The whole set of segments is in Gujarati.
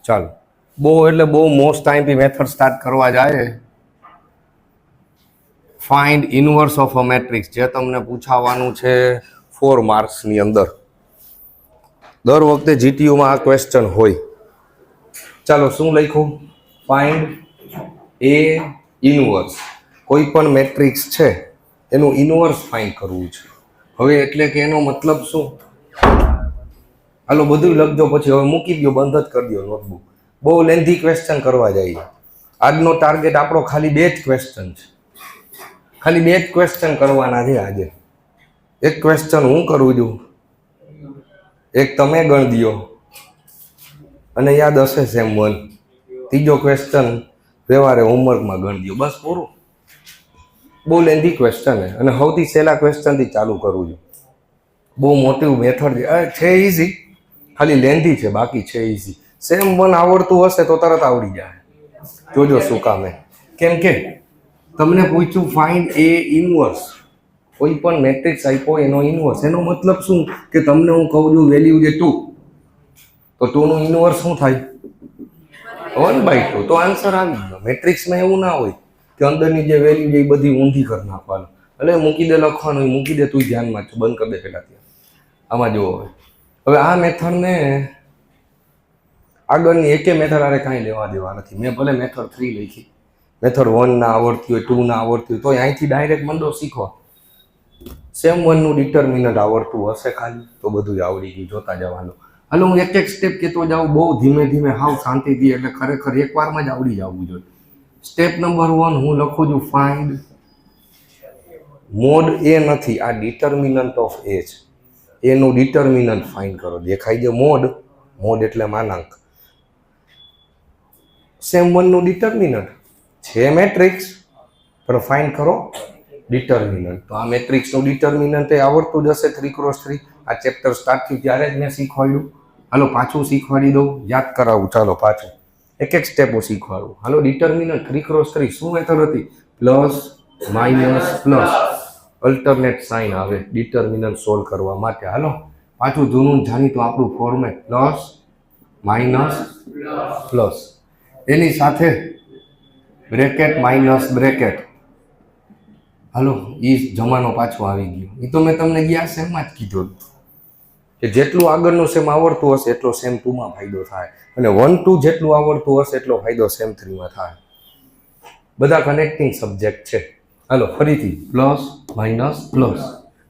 ચાલો બહુ મોસ્ટ ટાઈમથી મેથડ સ્ટાર્ટ કરવા જાય. Find inverse of a matrix, જે તમને પૂછાવાનું છે 4 માર્ક્સની અંદર. દર વખતે જીટીયુમાં આ ક્વેશ્ચન હોય. ચાલો શું લખ્યું? ફાઇન્ડ એ ઇનવર્સ. કોઈ પણ મેટ્રિક્સ છે એનું ઇનવર્સ ફાઇન્ડ કરવું છે. હવે એટલે કે એનો મતલબ શું? હાલો બધું લખજો, પછી હવે મૂકી દો, બંધ જ કરી દો નોટબુક. બહુ લેન્ધી ક્વેશ્ચન કરવા જાય. આજનો ટાર્ગેટ આપણો ખાલી 2 જ ક્વેશ્ચન છે. ખાલી 2 જ ક્વેશ્ચન કરવાના છે આજે. એક ક્વેશ્ચન હું કરું છું, એક તમે ગણ દો અને યાદ હશે સેમ 1. ત્રીજો ક્વેશ્ચન વ્યવહારે હોમવર્કમાં ગણ દો, બસ પૂરું. બહુ લેન્ધી ક્વેશ્ચન છે અને સૌથી સહેલા ક્વેશ્ચનથી ચાલુ કરું છું. બહુ મોટી મેથડ છે, ઇઝી, ખાલી લેન્ધી છે, બાકી છે ઇઝી. સેમ 1 આવડતું હશે તો તરત આવડી જાય. જોજો શું કામે. કેમ કે તમને પૂછ્યું ફાઇન્ડ એ ઇનવર્સ. કોઈ પણ મેટ્રિક્સ આપ્યો એનો ઇનવર્સ. એનો મતલબ શું કે તમને હું કહું છું વેલ્યુ છે 2, તો 2 નું ઇનવર્સ શું થાય? 1/2. તો આન્સર આવી ગયો. મેટ્રિક્સમાં એવું ના હોય કે અંદરની જે વેલ્યુ છે એ બધી ઊંધી કરી નાખવાનું. એટલે મૂકી દે લખવાનું, મૂકી દે, તું ધ્યાનમાં છે, બંધ કરી દે પેલા ત્યાં. આમાં જુઓ હવે આ મેથડને આગળની એકે મેથડ આરે કાંઈ લેવા દેવા નથી. મેં ભલે મેથડ 3 લખી, મેથડ 1 ના આવડતી હોય, 2 ના આવડતી હોય, તો અહીંથી ડાયરેક્ટ મંડો શીખવા. સેમ 1 નું ડિટર્મિનન્ટ આવડતું હશે ખાલી, તો બધું આવડી ગયું, જોતા જવાનું. હાલો હું એક સ્ટેપ કહેતો જાઉં, બહુ ધીમે ધીમે, હાવ શાંતિથી, એટલે ખરેખર એકવારમાં જ આવડી જવું જોઈએ. સ્ટેપ નંબર 1 હું લખું છું ફાઇન્ડ મોડ એ નથી, આ ડિટર્મિનન્ટ ઓફ એ છે. એનું ડિટર્મિનન્ટ ફાઇન્ડ કરો. દેખાય છે મોડ, મોડ એટલે માનાંક. સેમ 1 નું ડિટર્મિનન્ટ છે મેટ્રિક્સ, પણ ફાઇન્ડ કરો ડિટર્મિનન્ટ. તો આ મેટ્રિક્સનું ડિટર્મિનન્ટ એ આવડતું જ હશે 3x3. આ ચેપ્ટર સ્ટાર્ટ થયું ત્યારે જ મેં શીખવાડ્યું. હાલો પાછું શીખવાડી દઉં, યાદ કરાવું. ચાલો પાછું એક સ્ટેપો શીખવાડું. હાલો ડિટર્મિનન્ટ 3x3 શું મેથડ હતી? Plus minus plus, alternate sign આવે ડિટર્મિનન્ટ સોલ્વ કરવા માટે. હાલો પાછું જૂનું જાણીતું આપણું ફોર્મેટ, પ્લસ માઇનસ પ્લસ, એની સાથે બ્રેકેટ માઇનસ બ્રેકેટ. હાલો એ જમાનો પાછો આવી ગયો. એ તો મેં તમને ગયા સેમમાં જ કીધું કે જેટલું આગળનું સેમ આવડતું હશે એટલો સેમ 2માં ફાયદો થાય, અને 1-2 જેટલું આવડતું હશે એટલો ફાયદો સેમ 3માં થાય. બધા કનેક્ટિંગ સબ્જેક્ટ છે. હાલો ફરીથી પ્લસ માઇનસ પ્લસ.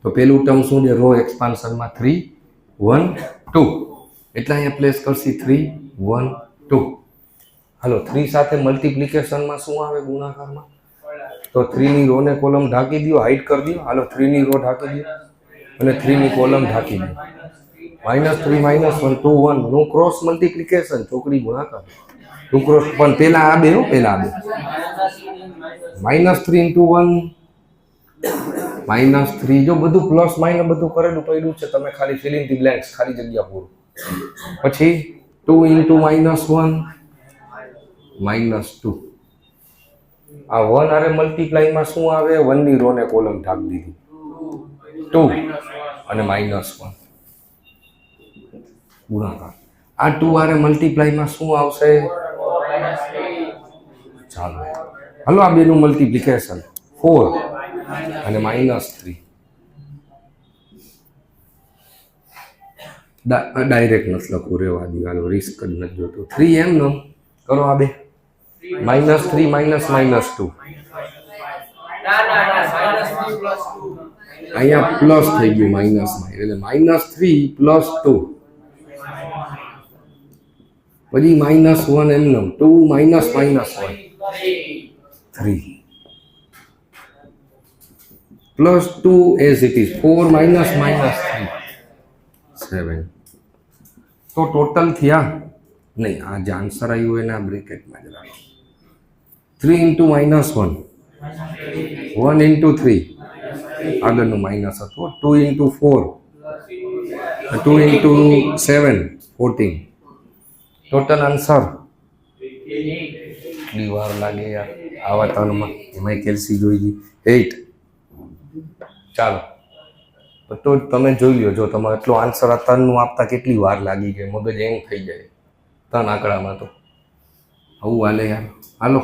તો પેલું ટર્મ શું છે? રો એક્સપાન્શનમાં 3 1 2, એટલે અહીંયા પ્લેસ કરશી 3 1 2. હાલો 3 સાથે મલ્ટિપ્લિકેશનમાં શું આવે ગુણાકારમાં? તો 3 ની રો ને કોલમ ઢાંકી દો, હાઈડ કરી દો. હાલો 3 ની રો ઢાંકી દો અને 3 ની કોલમ ઢાંકી દો. -3 -1 2 1 નું ક્રોસ મલ્ટિપ્લિકેશન, ચોકડી ગુણાકાર. નું ક્રોસ, પણ પેલા આ બે -3 × 1 -3. જો બધું પ્લસ માઇનસ બધું કરેલું પડ્યું છે, તમે ખાલી ફિલ ઇન ધી બ્લેન્ક્સ, ખાલી જગ્યા પૂરું. પછી 2 × -1 -2. આ 1 આરે મલ્ટીપ્લાયમાં શું આવે? 1 ની રો ને કોલમ ઢાંકી દીધી, 2 અને -1 ગુણાકાર. આ 2 આરે મલ્ટીપ્લાયમાં શું આવશે? ચાલો હાલો આ બેનું મલ્ટીપ્લિકેશન 4 અને -3. ડાયરેક્ટ નથી લખવું, રેવા દી, હાલો રિસ્ક જ નથી જોતો. 3 એમ નો કરો આ બે, -3 -2. અહીંયા પ્લસ થઈ ગયું માઇનસમાં, એટલે -3 + 2. પછી -1 એમ નો, 2 -1 3 +2 as it is, 4 -3 7. તો ટોટલ થયા નહીં, આ જે આન્સર આવ્યું એના બ્રેકેટમાં જ રાખો. 3 × -1 1 × 3, આગળનું માઇનસ હતું. 2 × 4 2 × 7 14. ટોટલ આન્સર કેટલી વાર લાગે યાર આવા ત્રણમાં? એમાંય કેલ્સી જોઈ 8. ચાલો તો તમે જોઈ લો, જો તમારે એટલો આન્સર આ ત્રણનું આપતા કેટલી વાર લાગી ગઈ, મગજ એમ થઈ જાય. ત્રણ આંકડામાં તો આવું હાલે યાર. હાલો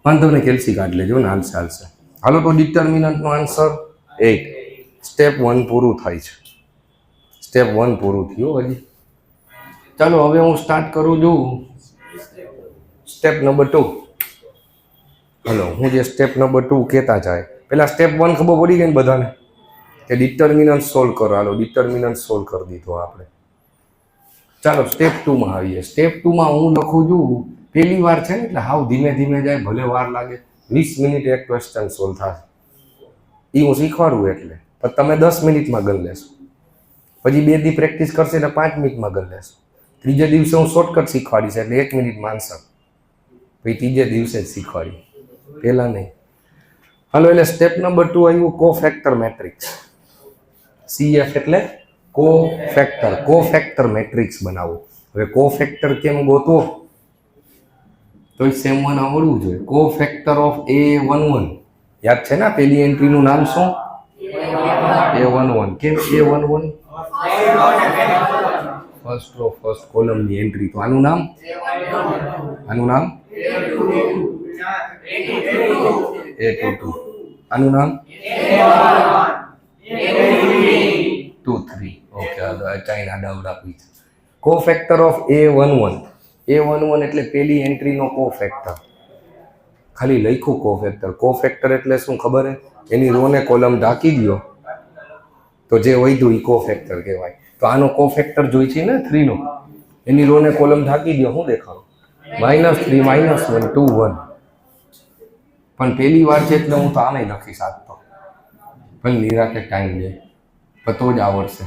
વાંધો ને કેલ્સી કાઢ લેજો ને, હાલશે હાલશે. હાલો તો ડિટર્મિનન્ટનો આન્સર 8. સ્ટેપ 1 પૂરું થાય છે. સ્ટેપ 1 પૂરું થયું હજી. ચાલો હવે હું સ્ટાર્ટ કરું છું સ્ટેપ નંબર 2. હલો હું જે સ્ટેપ નંબર 2 કહેતા જાય પહેલાં સ્ટેપ 1 ખબર પડી ગઈ ને બધાને કે ડિટર્મિનન્ટ સોલ્વ કરો. હાલો ડિટર્મિનન્ટ સોલ્વ કરી દીધો આપણે. ચાલો સ્ટેપ 2માં આવીએ. સ્ટેપ 2માં હું લખું છું, પહેલી વાર છે ને એટલે હાવ ધીમે ધીમે જાય, ભલે વાર લાગે. 20 મિનિટ એક ક્વેશ્ચન સોલ્વ થશે. એ હું શીખવાડું એટલે પણ તમે 10 મિનિટમાં ગણ લેશો. પછી 2 દી પ્રેક્ટિસ કરશે એટલે 5 મિનિટમાં ગણ લેશો. ત્રીજે દિવસે હું શોર્ટકટ શીખવાડીશ એટલે 1 મિનિટમાં આન્સર. પછી ત્રીજે દિવસે જ શીખવાડી, પહેલાં નહીં. હાલો એટલે સ્ટેપ નંબર 2 આવ્યું કોફેક્ટર મેટ્રિક્સ. CF એટલે કોફેક્ટર મેટ્રિક્સ બનાવો. હવે કોફેક્ટર કેમ ગોતવો તો સેમ 1 આવડવું જોઈએ. કોફેક્ટર ઓફ A11 યાદ છે ને, પેલી એન્ટ્રીનું નામ શું? A11. કેમ A11? ફર્સ્ટ રો ફર્સ્ટ કોલમની એન્ટ્રી. તો આનું નામ A22. આનું નામ A23. ઓકે ચાઇના ડાઉટ આપી છે. Cofactor of A11. A11 એટલે પેલી એન્ટ્રીનો કોફેક્ટર. ખાલી લખ્યું કોફેક્ટર. કોફેક્ટર એટલે શું ખબર હે? એની રો ને કોલમ ઢાંકી દો તો જે વધ્યું એ કોફેક્ટર કહેવાય. તો આનો કોફેક્ટર જોઈ છે ને 3 નો, એની રો ને કોલમ ઢાંકી દો, શું દેખાડો? -3 -1 2 1. પણ પહેલી વાર છે એટલે હું તો આને લખી શકતો, પણ નિરાતે ટાઈમ લે તો જ આવડશે.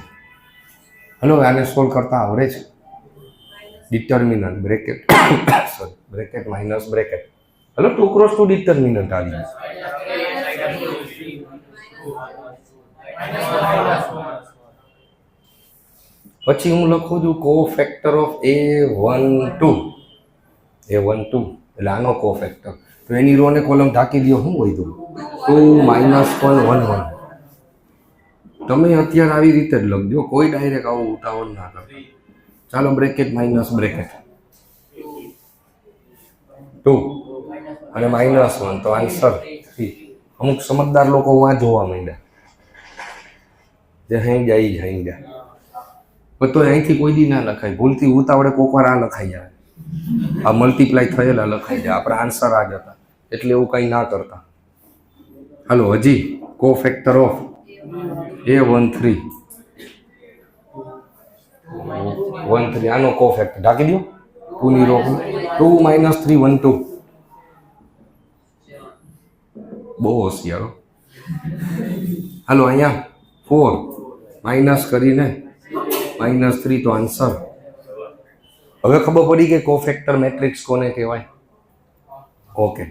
હલો આને સોલ્વ કરતા આવડે છે. Determinant bracket sorry bracket minus bracket. Hello 2 × 2 determinant આવી ગયું. પછી હું લખું છું કોફેક્ટર ઓફ A12. એટલે આનો કોફેક્ટર. તો એની રો ને કોલમ ઢાંકી દો, શું હોય? 2 -1 1 1. તમે અત્યારે આવી રીતે જ લખજો, કોઈ ડાયરેક્ટ આવું ઉતાવળ ના કરતા. ચાલો બ્રેકેટ માઇનસ બ્રેકેટ 2 અને -1 તો આન્સર 3. અમુક સમજદાર લોકો વાં જોવા માંડ્યા, જે હાઈ જાય પણ તો અહીંથી કોઈ દી ના લખાય. ભૂલથી ઉતાવળે કોક વાર આ લખાઈ જાય, આ મલ્ટીપ્લાય થયેલા લખાઈ જાય. આપણા આન્સર આ જ હતા એટલે એવું કંઈ ના કરતા. હાલો હજી કોફેક્ટર ઓફ A13. આનો કોફેક્ટર ઢાંકી દો. 2 ની રો 2 -3 1 2. બહુ હોશિયારો. હાલો અહીંયા 4 માઇનસ કરીને -3 તો આન્સર. હવે ખબર પડી કે કોફેક્ટર મેટ્રિક્સ કોને કહેવાય. ઓકે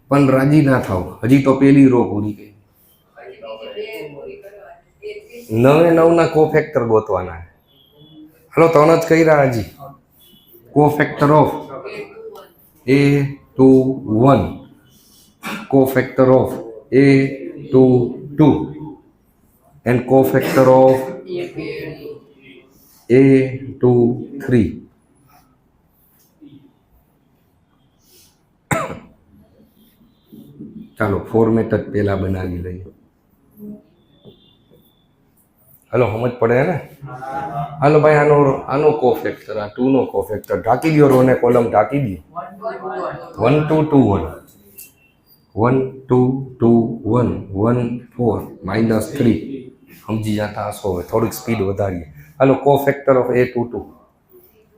પણ રાજી ના થાવ, હજી તો પેલી રો પૂરી ગઈ. 9 ના કોફેક્ટર ગોતવાના. હાલો 3 જ કર્યા હજી. Cofactor of A21, cofactor of A22 and cofactor of A23. ચાલો ફોર્મેટ જ પહેલા બનાવી લઈએ. હાલો સમજ પડે ને? હાલો ભાઈ આનો કોફેક્ટર, આ 2 નો કોફેક્ટર ઢાંકી દો, રો ને કોલમ ઢાંકી દો. 1 2 2 1 1 2 2 1 1 4 -3. સમજી જતા હશો. હવે થોડીક સ્પીડ વધારીએ. હાલો કોફેક્ટર ઓફ A22.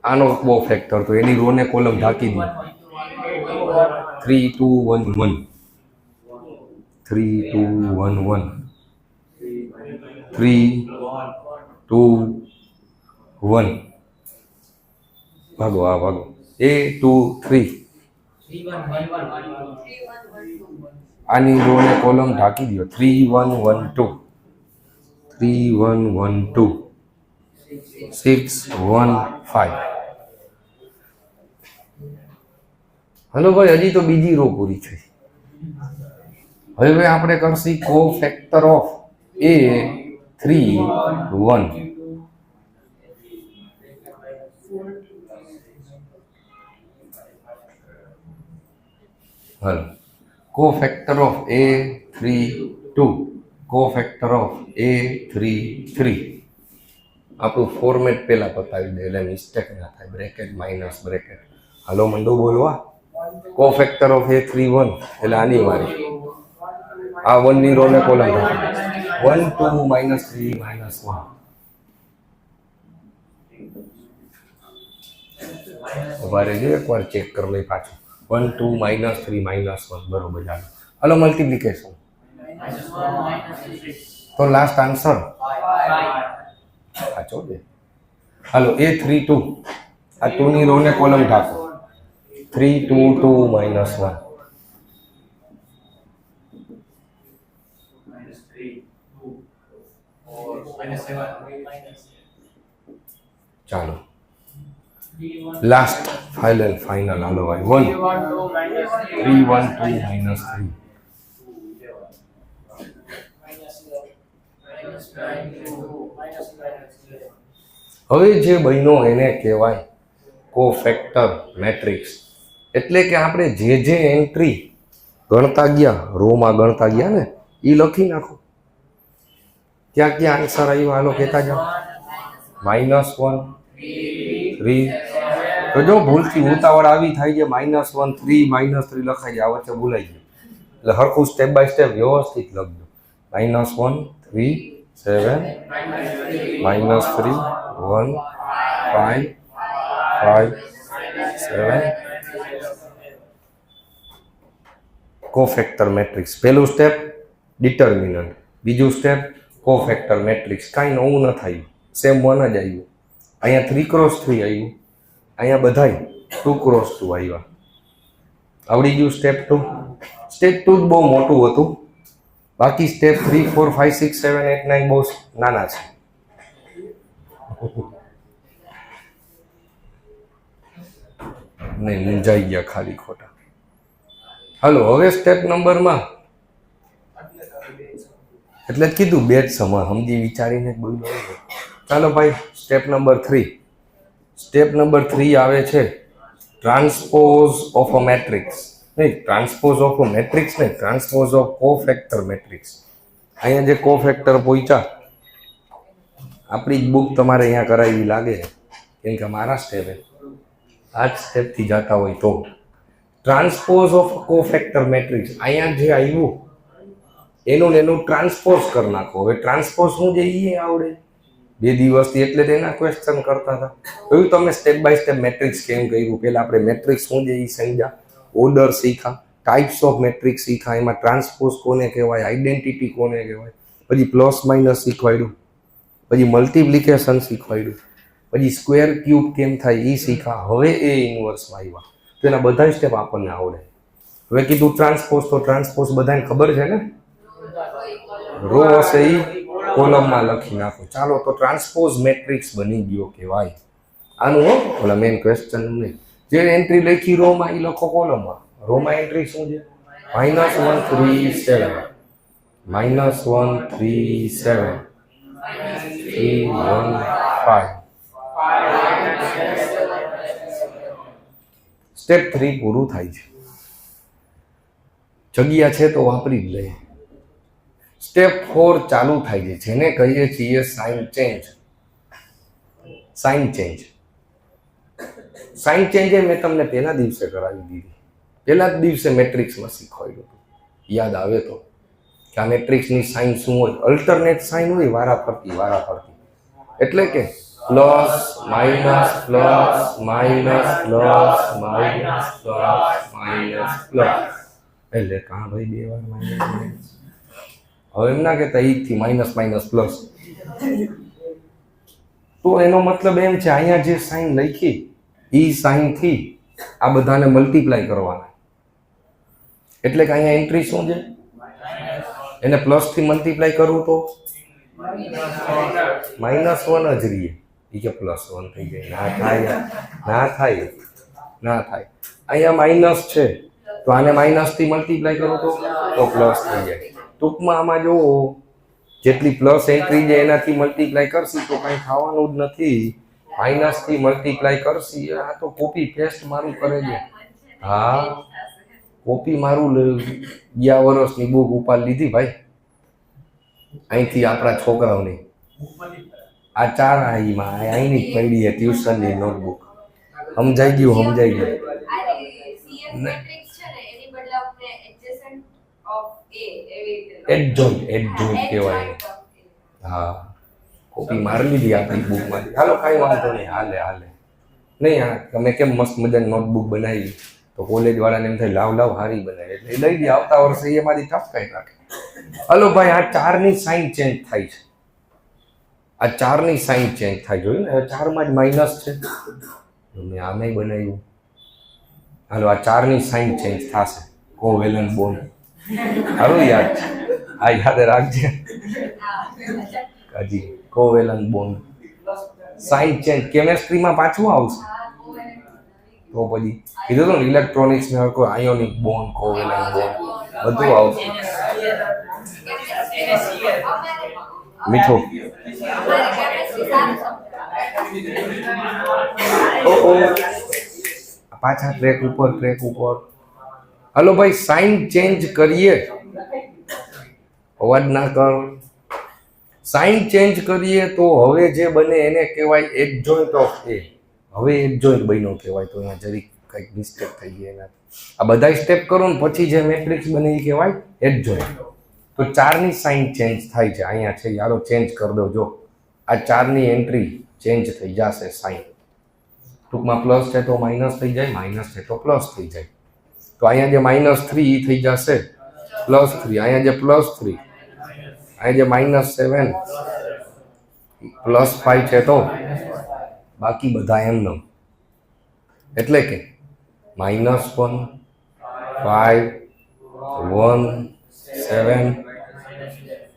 આનો કોફેક્ટર તો એની રો ને કોલમ ઢાંકી દો. 3 2 1 1 3 2 1 1 3 2 1. ભાગો આ ભાગો. A23. આની રો ને કોલમ ઢાંકી દો. 3 1 1 2 3 1 1 2 6 1 5. હલો ભાઈ હજી તો બીજી રો પૂરી થઈ. હવે આપણે કરશી કોફેક્ટર ઓફ A31. હાલો, cofactor of A32, cofactor of A33. આપણું ફોર્મેટ પહેલા બતાવી દે એટલે મિસ્ટેક ના થાય. Bracket minus bracket. હાલો મંડો બોલવા. કોફેક્ટર ઓફ A31 એટલે આની મારી આ 1 ની રો ને કોલમ રાખી 1 2 -3 -1. ઉભારે જો એકવાર ચેક કરી લઈ પાછું. 1 2 -3 -1 બરોબર. ચાલો હાલો મલ્ટીપ્લિકેશન. તો લાસ્ટ આન્સર સાચો છે. હાલો A32 આ 2 ની રો ને કોલમ ઢાંકો 3 2 2 -1. ચાલો લાસ્ટ ફાઇનલ હાલો ભાઈ 1 3 1 2 -3. હવે જે બન્યો એને કહેવાય કોફેક્ટર મેટ્રિક્સ. એટલે કે આપણે જે એન્ટ્રી ગણતા ગયા રોમાં ગણતા ગયા ને એ લખી નાખો. ક્યાં ક્યાં આન્સર આવ્યો હાલો કહેતા જાઓ. -1 3. તો જો ભૂલથી ઉતાવળ આવી થાય છે -1 3 -3 લખાઈ જાય વચ્ચે ભૂલાઈ જાય. એટલે હરખું સ્ટેપ બાય સ્ટેપ વ્યવસ્થિત લખજો. -1 3 7 -3 1 5 5 7. કોફેક્ટર મેટ્રિક્સ પહેલું સ્ટેપ ડિટર્મિનન્ટ, બીજું સ્ટેપ કોફેક્ટર મેટ્રિક્સ. કાંઈ નવું ન થયું, સેમ 1 જ આવ્યું. અહીંયા 3 × 3 આવ્યું, અહીંયા બધાય 2 × 2 આવ્યા. આવડી ગયું સ્ટેપ 2. સ્ટેપ 2 બહુ મોટું હતું, બાકી સ્ટેપ 3 4 5 6 7 8 9 બહુ નાના છે. નહીં મૂંઝાઈ ગયા ખાલી ખોટા. હાલો હવે સ્ટેપ નંબરમાં એટલે જ કીધું બે જ સમાન સમજી વિચારીને બોલો. ચાલો ભાઈ સ્ટેપ નંબર 3. સ્ટેપ નંબર 3 આવે છે ટ્રાન્સપોઝ ઓફ અ મેટ્રિક્સ. નહીં ટ્રાન્સપોઝ ઓફ અ મેટ્રિક્સ નહીં, ટ્રાન્સપોઝ ઓફ કોફેક્ટર મેટ્રિક્સ. અહીંયા જે કોફેક્ટર પહોંચ્યા આપણી જ બુક તમારે અહીંયા કરાવી લાગે કેમ કે મારા સ્ટેપે આ જ સ્ટેપથી જતા હોય તો ટ્રાન્સપોઝ ઓફ કોફેક્ટર મેટ્રિક્સ અહીંયા જે આવ્યું એનું ટ્રાન્સપોઝ કરી નાખો. હવે ટ્રાન્સપોઝ શું છે એ આવડે 2 દિવસથી એટલે તેના ક્વેશ્ચન કરતા હતા. એવું તમે સ્ટેપ બાય સ્ટેપ મેટ્રિક્સ કેમ કર્યું. પહેલાં આપણે મેટ્રિક્સ શું છે એ સમજ્યા, ઓર્ડર શીખા, ટાઈપ્સ ઓફ મેટ્રિક્સ શીખા, એમાં ટ્રાન્સપોઝ કોને કહેવાય, આઈડેન્ટિટી કોને કહેવાય, પછી પ્લસ માઇનસ શીખવાડ્યું, પછી મલ્ટિપ્લિકેશન શીખવાડ્યું, પછી સ્ક્વેર ક્યુબ કેમ થાય એ શીખા. હવે એ ઇન્વર્સમાં આવ્યા તો એના બધા સ્ટેપ આપણને આવડે. હવે કીધું ટ્રાન્સપોઝ, તો ટ્રાન્સપોઝ બધાને ખબર છે ને, રો હશે એ કોલમમાં લખી નાખો. ચાલો તો ટ્રાન્સપોઝ મેટ્રિક્સ બની ગયો કહેવાય. આનું હો ઓલા મેઇન ક્વેશ્ચન નહીં, જે એન્ટ્રી લખી રોમાં એ લખો કોલમમાં. રોમાં એન્ટ્રી શું છે -1 3 7 -1 3 7 3 1 5. સ્ટેપ 3 પૂરું થાય છે. જગ્યા છે તો વાપરી જ લઈએ. સ્ટેપ 4 ચાલુ થાય છે, જેને કહીએ છીએ સાઇન ચેન્જ. સાઇન ચેન્જ મેં તમને પહેલા દિવસે કરાવી દીધી. પહેલા જ દિવસે મેટ્રિક્સમાં શીખવાડ્યું હતું. યાદ આવે તો કે આ મેટ્રિક્સની સાઇન શું હોય. અલ્ટરનેટ સાઇન હોય વારા ફરતી. એટલે કે plus minus plus minus plus minus plus minus plus. એટલે કાં ભાઈ 2 વાર માઇનસ. હવે એમ ના કહેતા થી માઇનસ માઇનસ પ્લસ. તો એનો મતલબ એમ છે અહીંયા જે સાઇન લખી એ સાઇનથી આ બધાને મલ્ટીપ્લાય કરવાના. એટલે કે અહીંયા એન્ટ્રી શું છે, એને પ્લસથી મલ્ટીપ્લાય કરવું તો -1 જ રહીએ. એ કે +1 થઈ જાય. ના થાય. અહીંયા માઇનસ છે તો આને માઇનસથી મલ્ટીપ્લાય કરો તો પ્લસ થઈ જાય. ટૂંકમાં આમાં જુઓ જેટલી પ્લસ એન્ટ્રી છે એનાથી મલ્ટીપ્લાય કરશું તો કાંઈ થવાનું જ નથી. માઇનસ થી મલ્ટીપ્લાય કરશી. આ તો કોપી પેસ્ટ મારું કરે છે. હા કોપી મારું ગયા વર્ષની બુક ઉપર લીધી ભાઈ અહીંથી આપણા છોકરાઓની. આ 4 અહીંની પડી છે ટ્યુશનની નોટબુક. સમજાઈ ગયું સમજાઈ ગયું. એડજોઇન્ટ કહેવાય. હા કોપી મારી લીધી આપણી બુકમાંથી. હાલો કાંઈ વાંધો નહીં, હાલે હાલે નહીં. હા તમે કેમ મસ્ત મજાની નોટબુક બનાવી તો કોલેજ વાળાને એમ થાય લાવ હારી બનાવી એટલે લઈ દે. આવતા વર્ષે એમાંથી ટપકાઈ નાખે. હલો ભાઈ આ 4ની સાઈન ચેન્જ થાય છે. આ 4ની સાઈન ચેન્જ થાય. જોયું ને 4માં જ માઇનસ છે. મેં આમે બનાવ્યું. હાલો આ 4ની સાઈન ચેન્જ થશે. કોવેલન્ટ બોન્ડ હારું યાદ છે. આ યાદ રાખજે હજી. કોવેલન્ટ બોન્ડ સાઈન ચેન્જ કેમેસ્ટ્રીમાં પાછું આવશે. તો પછી કીધું તો ઇલેક્ટ્રોનિક્સ ને કોઈ આયોનિક બોન્ડ કોવેલન્ટ બોન્ડ બધું આવશે. મીઠો પાછા ટ્રેક ઉપર. હલો ભાઈ સાઈન ચેન્જ કરીએ. અવાજ ના કર. સાઈન ચેન્જ કરીએ તો હવે જે બને એને કહેવાય એડજોઇન્ટ ઓફ એ. હવે એડજોઇન્ટ બન્યો કહેવાય. તો અહીંયા જરીક કંઈક મિસ્ટેક થઈ ગઈ એના. આ બધા સ્ટેપ કરો ને પછી જે મેટ્રિક્સ બને એ કહેવાય એડજોઇન્ટ. તો 4ની સાઈન ચેન્જ થાય છે. અહીંયા છે યારો ચેન્જ કરી દો. જો આ 4ની એન્ટ્રી ચેન્જ થઈ જશે સાઈન. ટૂંકમાં પ્લસ છે તો માઇનસ થઈ જાય, માઇનસ છે તો પ્લસ થઈ જાય. તો અહીંયા જે -3 એ થઈ જશે +3. અહીંયા જે +3, અહીંયા જે -7 +5 છે તો બાકી બધા એમનેમ. એટલે કે -1 5 1 7.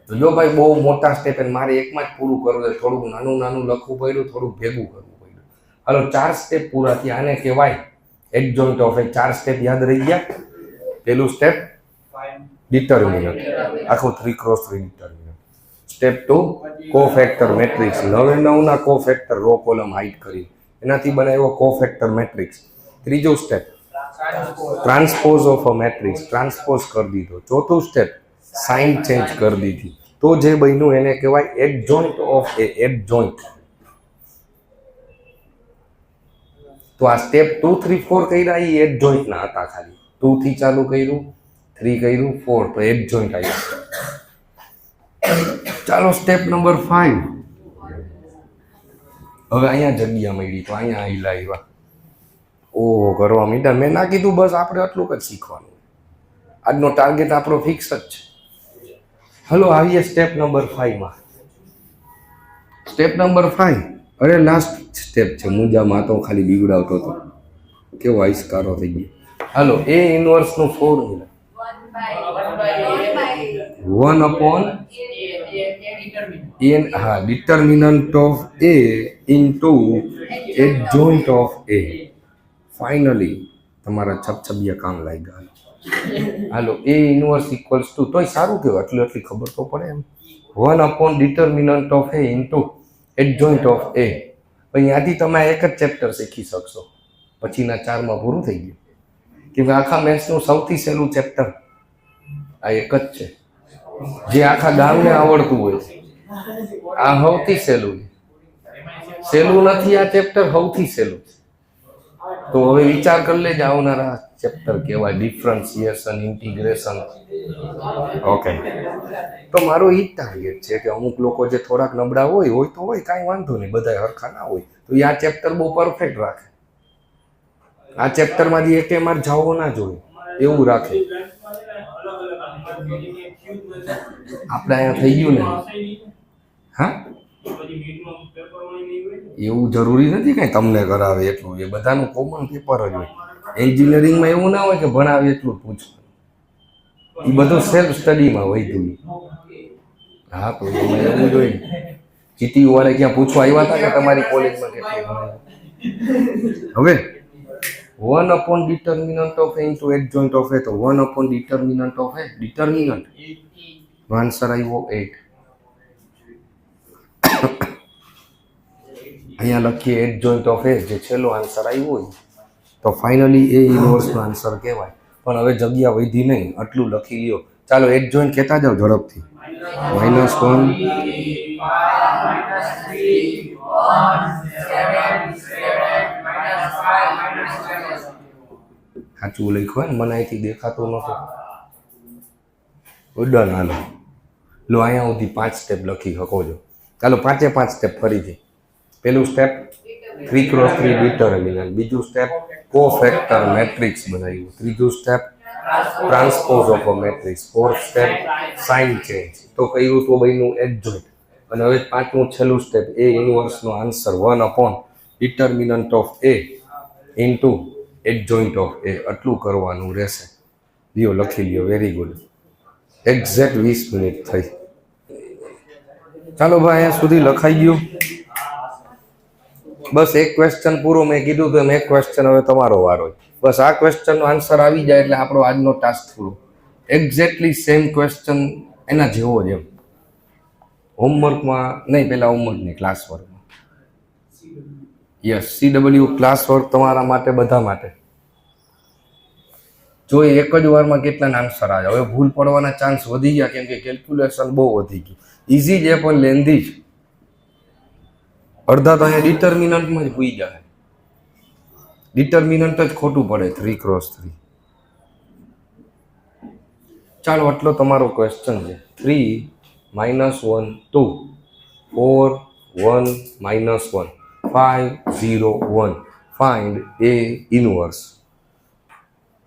તો જો ભાઈ બહુ મોટા સ્ટેપ મારે એકમાં જ પૂરું કરવું છે. થોડુંક નાનું લખવું પડ્યું, થોડુંક ભેગું કરવું પડ્યું. હાલો 4 સ્ટેપ પૂરા થયા. આને કહેવાય એડજોઇન્ટ ઓફ એ. 4 સ્ટેપ યાદ રહી ગયા. પેલું સ્ટેપ ડિટર્મિનન્ટ, આખું 3x3 determinant. Step 2 cofactor matrix. 9 cofactor row column hide કરી એનાથી બનાવ્યો કોફેક્ટર મેટ્રિક્સ. ત્રીજું step transpose of a matrix, transpose કરી દીધો. ચોથું સ્ટેપ સાઇન ચેન્જ કરી દીધી. તો જે બન્યું એને કહેવાય એડજોઇન્ટ ઓફ એ. એડજોઇન્ટ. તો આ સ્ટેપ 2 3 4 કર્યા એ એડજોઇન્ટ ના હતા. ખાલી 2 થી ચાલુ કર્યું, 3 કર્યું, 4 તો એડજોઇન્ટ આવ્યા. ચાલો સ્ટેપ નંબર 5. હવે અહીંયા જગ્યા મળી તો અહીંયા આઈલા આવ્યા. ઓહો કરવા મીઠા. મેં ના કીધું બસ આપણે આટલું જ શીખવાનું. આજનો ટાર્ગેટ આપણો ફિક્સ જ છે. હલો આવીએ સ્ટેપ નંબર 5 માં. સ્ટેપ નંબર 5 અરે લાસ્ટ સ્ટેપ છે. મુંજામાં તો ખાલી બીવડાવતો હતો. કેવો આઈસ્કારો થઈ ગયો. હાલો એ ઇન્વર્સ નું ફોર્મ્યુલા 1/n. હા determinant of A into adjoint of A. Finally તમારા છબછબિયા કામ લાગ્યા. હાલો એ ઇન્વર્સ ઇક્વલ્સ ટુ. તોય સારું કહેવાય એટલી ખબર તો પડે એમ. Determinant of A into adjoint of A. અહીંયાથી તમે એક જ ચેપ્ટર શીખી શકશો. પછીના 4માં પૂરું થઈ ગયું. કેમ કે આખા મેથ્સનું સૌથી સહેલું ચેપ્ટર આ એક જ છે જે આખા ગામને આવડતું હોય. આ સૌથી સહેલું નથી. આ ચેપ્ટર સૌથી સહેલું. તો હવે વિચાર કરી લેજે આવનારા ચેપ્ટર કેવા. Differentiation, integration. ઓકે તો મારો એ જ ટાર્ગેટ છે કે અમુક લોકો જે થોડાક નબળા હોય તો હોય, કાંઈ વાંધો નહીં, બધા હરખા ના હોય તો એ આ ચેપ્ટર બહુ પરફેક્ટ રાખે. આ ચેપ્ટરમાંથી એકે માર જાવો ના જોઈએ એવું રાખે. આપણે અહીંયા થઈ ગયું ને. હા એવું જરૂરી નથી કાંઈ તમને કરાવે એટલું. એ બધાનું કોમન પેપર જ હોય. એન્જિનિયરિંગમાં એવું ના હોય કે ભણાવે એટલું જ પૂછવું. એ બધું સેલ્ફ સ્ટડીમાં વધ્યું. હા તો એમાં એવું જોઈએ. જીટીયુ વાળા ક્યાં પૂછવા આવ્યા હતા કે તમારી કોલેજમાં કેટલું ભણાવે. હવે determinant of A into adjoint of A. તો 1/ડિટર્મિનન્ટ ઓફ એ. ડિટર્મિનન્ટ નો આન્સર આવ્યો 8. અહીંયા લખીએ એટ જોઈન્ટ ઓફ એ, જે છેલ્લો આન્સર આવ્યો હોય તો ફાઇનલી એ ઇનવર્સનો આન્સર કહેવાય. પણ હવે જગ્યા વધી નહીં, આટલું લખી લ્યો. ચાલો એટ જોઈન્ટ કહેતા જાઓ ઝડપથી. -1 સાચું લખ્યું હોય ને, મને અહીંથી દેખાતું નહોતું. ડન. હાલો લો, અહીંયા સુધી 5 સ્ટેપ લખી શકો છો. ચાલો 5 સ્ટેપ ફરીથી. પહેલું સ્ટેપ 3x3 ડિટર્મિનન્ટ, બીજું સ્ટેપ કોફેક્ટર મેટ્રિક્સ બનાવ્યું, ત્રીજું step transpose of a matrix, fourth step sign change. તો કહ્યું તો બન્યું એટ જોઈન્ટ. અને હવે પાંચમું છેલ્લું સ્ટેપ એ ઇનવર્સનો answer 1 determinant of A into adjoint of A. આટલું કરવાનું રહેશે. લ્યો લખી લ્યો. Very good. એક્ઝેક્ટ 20 મિનિટ થઈ. ચાલો ભાઈ, અહીંયા સુધી લખાઈ ગયું. બસ એક ક્વેશ્ચન પૂરો. મેં કીધું તો એક ક્વેશ્ચન હવે તમારો વારો. બસ આ ક્વેશ્ચનનો આન્સર આવી જાય એટલે આપણો આજનો ટાસ્ક પૂરો. એક્ઝેક્ટલી સેમ ક્વેશ્ચન એના જેવો જ એમ. હોમવર્કમાં નહીં, પહેલાં હોમવર્ક નહીં, ક્લાસ વર્કમાં. યસ, CW ક્લાસ વર્ક તમારા માટે, બધા માટે. જો એક જ વારમાં કેટલા આન્સર આવે. હવે ભૂલ પડવાના ચાન્સ વધી ગયા, કેમ કે કેલ્ક્યુલેશન બહુ વધી ગયું. ઇઝી છે પણ લેન્ધી જ. અડધા તો અહીંયા ડિટર્મિનન્ટમાં જ ભૂઈ જાય. ડિટર્મિનન્ટ જ ખોટું પડે 3x3. ચાલો આટલો તમારો ક્વેશ્ચન છે. 3 - 1 2 4 1 - 1 5 0 1 ફાઇન્ડ એ ઇનવર્સ.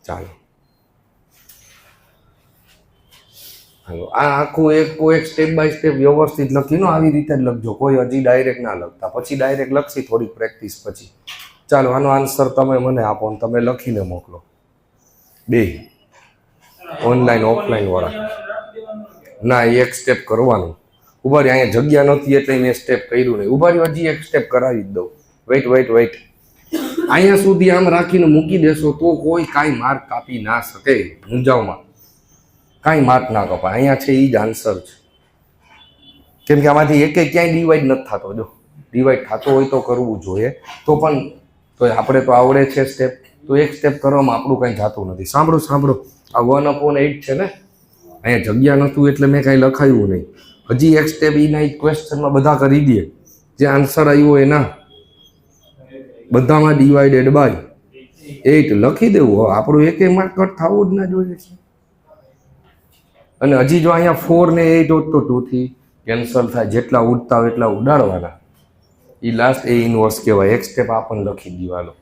ચાલો આ આખું એક સ્ટેપ બાય સ્ટેપ વ્યવસ્થિત લખીને આવી રીતે જ લખજો. કોઈ હજી ડાયરેક્ટ ના લખતા. પછી ડાયરેક્ટ લખશી થોડી પ્રેક્ટિસ પછી. ચાલો આનો આન્સર તમે મને આપો ને તમે લખીને મોકલો. બે ઓનલાઈન ઓફલાઈન વાળા. ના, એક સ્ટેપ કરવાનું. ઉભા રહી, અહીંયા જગ્યા નથી એટલે મેં સ્ટેપ કર્યું નહીં. ઉભા રહ્યો, હજી એક સ્ટેપ કરાવી જ દઉં. વેઇટ. અહીંયા સુધી આમ રાખીને મૂકી દેશો તો કોઈ કાંઈ માર્ક કાપી ના શકે. મૂંઝાવમાં કાંઈ માર્ક ના કપાય. અહીંયા છે એ જ આન્સર છે. કેમ કે આમાંથી એક ક્યાંય ડિવાઈડ નથી થતો. જો ડિવાઈડ થતો હોય તો કરવું જોઈએ. તો પણ તો આપણે તો આવડે છે સ્ટેપ, તો એક સ્ટેપ કરવામાં આપણું કાંઈ જાતું નથી. સાંભળો, આ 1/8 છે ને, અહીંયા જગ્યા નહોતું એટલે મેં કાંઈ લખાયું નહીં. હજી એક સ્ટેપ એના ક્વેશ્ચનમાં બધા કરી દે. જે આન્સર આવ્યો એના બધામાં ડિવાઇડેડ બાય 8 લખી દેવું. આપણું એકેય માર્ક કટ થવું જ ના જોઈએ છે. અને હજી જો અહીંયા 4 ને 8 હોત તો 2 થી કેન્સલ થાય. જેટલા ઉડતા હોય એટલા ઉડાડવાના. એ લાસ્ટ એ ઇનવર્સ કહેવાય. એક સ્ટેપ આપણને લખી દેવાનો.